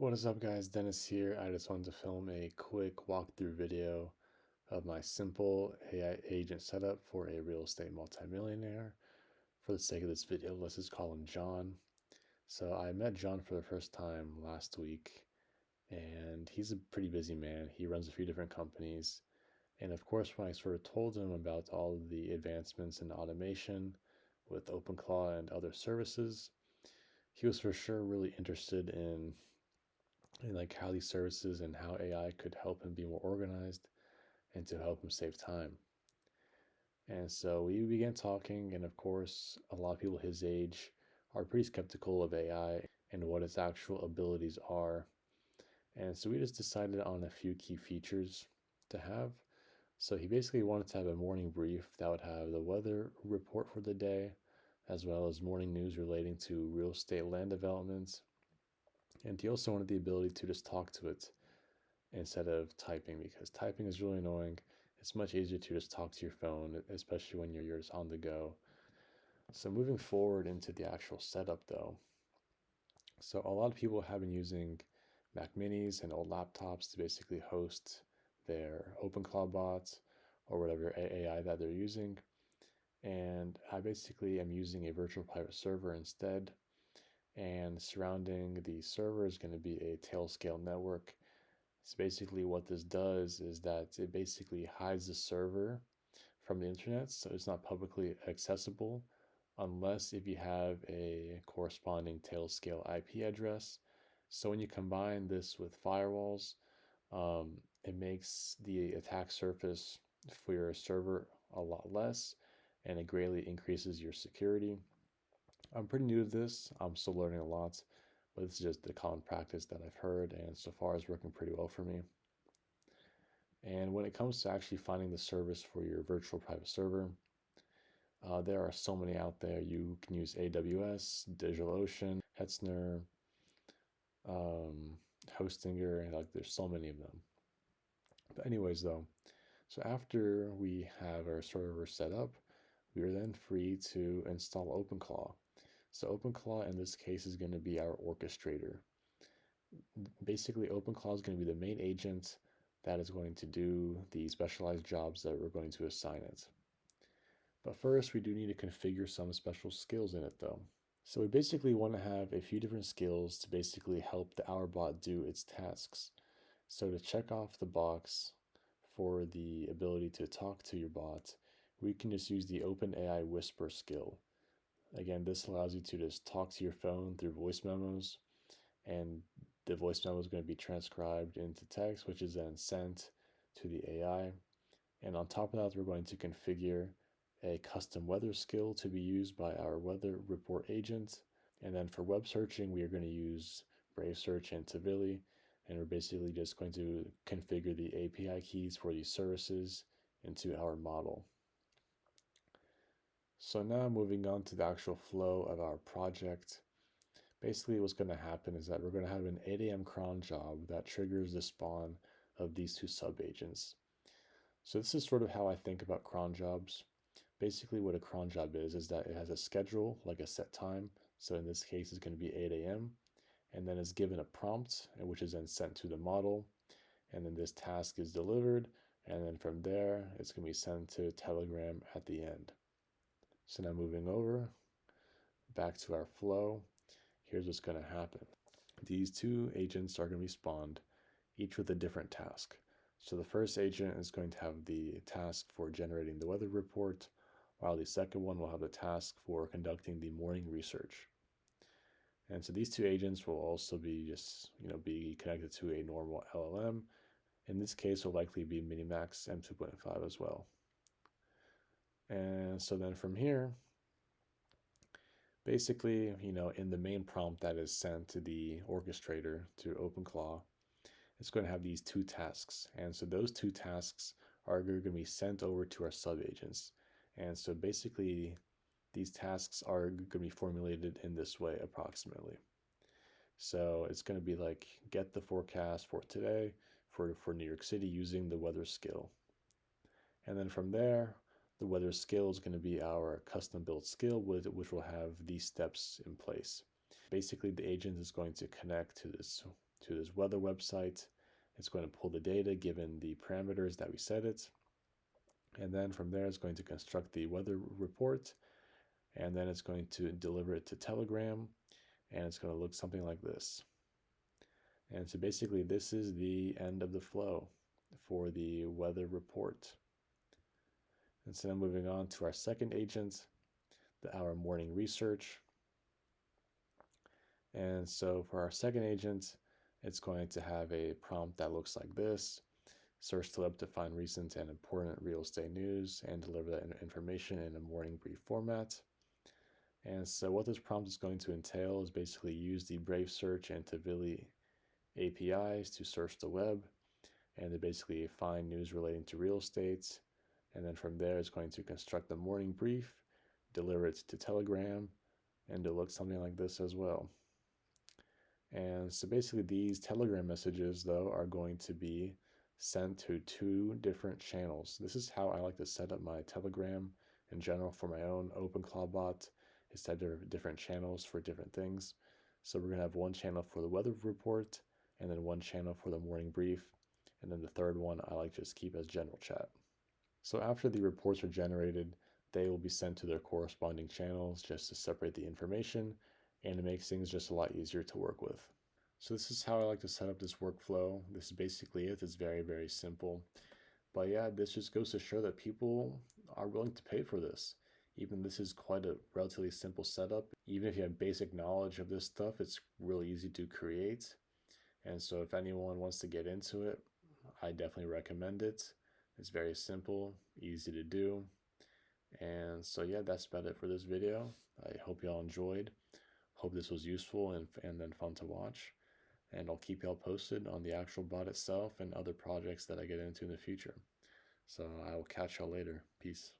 What is up, guys? Dennis here. I just wanted to film a quick walkthrough video of my simple AI agent setup for a real estate multimillionaire. For the sake of this video, let's just call him John. So I met John for the first time last week, and he's a pretty busy man. He runs a few different companies. And of course, when I sort of told him about all of the advancements in automation with OpenClaw and other services, he was for sure really interested in like how these services and how AI could help him be more organized and to help him save time. And so we began talking, and of course, a lot of people his age are pretty skeptical of AI and what its actual abilities are. And so we just decided on a few key features to have. So he basically wanted to have a morning brief that would have the weather report for the day, as well as morning news relating to real estate land developments. And he also wanted the ability to just talk to it instead of typing, because typing is really annoying. It's much easier to just talk to your phone, especially when you're just on the go. So moving forward into the actual setup though. So a lot of people have been using Mac minis and old laptops to basically host their OpenClaw bots or whatever AI that they're using. And I basically am using a virtual private server instead. And surrounding the server is going to be a Tailscale network. So basically what this does is that it basically hides the server from the internet, so it's not publicly accessible unless if you have a corresponding Tailscale IP address. So when you combine this with firewalls, it makes the attack surface for your server a lot less, and it greatly increases your security. I'm pretty new to this. I'm still learning a lot, but this is just the common practice that I've heard, and so far is working pretty well for me. And when it comes to actually finding the service for your virtual private server, there are so many out there. You can use AWS, DigitalOcean, Hetzner, um, Hostinger, and like there's so many of them. But anyways, though, so after we have our server set up, we are then free to install OpenClaw. So OpenClaw in this case is going to be our orchestrator. Basically, OpenClaw is going to be the main agent that is going to do the specialized jobs that we're going to assign it. But first, we do need to configure some special skills in it though. So we basically want to have a few different skills to basically help the our bot do its tasks. So to check off the box for the ability to talk to your bot, we can just use the OpenAI Whisper skill. Again, this allows you to just talk to your phone through voice memos, and the voice memo is going to be transcribed into text, which is then sent to the AI. And on top of that, we're going to configure a custom weather skill to be used by our weather report agent. And then for web searching, we are going to use Brave Search and Tavili. And we're basically just going to configure the API keys for these services into our model. So now moving on to the actual flow of our project. Basically what's going to happen is that we're going to have an 8 a.m. cron job that triggers the spawn of these two sub-agents. So this is sort of how I think about cron jobs. Basically what a cron job is that it has a schedule, like a set time. So in this case, it's going to be 8 a.m. And then it's given a prompt, which is then sent to the model. And then this task is delivered. And then from there, it's going to be sent to Telegram at the end. So now moving over back to our flow, here's what's going to happen. These two agents are going to be spawned, each with a different task. So the first agent is going to have the task for generating the weather report, while the second one will have the task for conducting the morning research. And so these two agents will also be be connected to a normal LLM. In this case, will likely be Minimax M2.5 as well. And so then from here, basically, in the main prompt that is sent to the orchestrator to OpenClaw, it's going to have these two tasks. And so those two tasks are going to be sent over to our sub-agents. And so basically, these tasks are going to be formulated in this way approximately. So it's going to be like get the forecast for today for New York City using the weather skill. And then from there, the weather skill is going to be our custom built skill, which will have these steps in place. Basically, the agent is going to connect to to this weather website. It's going to pull the data given the parameters that we set it. And then from there, it's going to construct the weather report. And then it's going to deliver it to Telegram. And it's going to look something like this. And so basically, this is the end of the flow for the weather report. And so now moving on to our second agent, our morning research. And so for our second agent, it's going to have a prompt that looks like this: search the web to find recent and important real estate news and deliver that information in a morning brief format. And so what this prompt is going to entail is basically use the Brave Search and Tavili APIs to search the web and to basically find news relating to real estate. And then from there, it's going to construct the morning brief, deliver it to Telegram, and it'll look something like this as well. And so basically these Telegram messages, though, are going to be sent to 2 different channels. This is how I like to set up my Telegram in general for my own OpenClaw bot, is to have different channels for different things. So we're going to have one channel for the weather report, and then one channel for the morning brief, and then the third one I like to just keep as general chat. So after the reports are generated, they will be sent to their corresponding channels just to separate the information, and it makes things just a lot easier to work with. So this is how I like to set up this workflow. This is basically it. It's very, very simple. But yeah, this just goes to show that people are willing to pay for this. Even this is quite a relatively simple setup. Even if you have basic knowledge of this stuff, it's really easy to create. And so if anyone wants to get into it, I definitely recommend it. It's very simple, easy to do. And so yeah, that's about it for this video. I hope y'all enjoyed. Hope this was useful and then fun to watch. And I'll keep y'all posted on the actual bot itself and other projects that I get into in the future. So I will catch y'all later. Peace.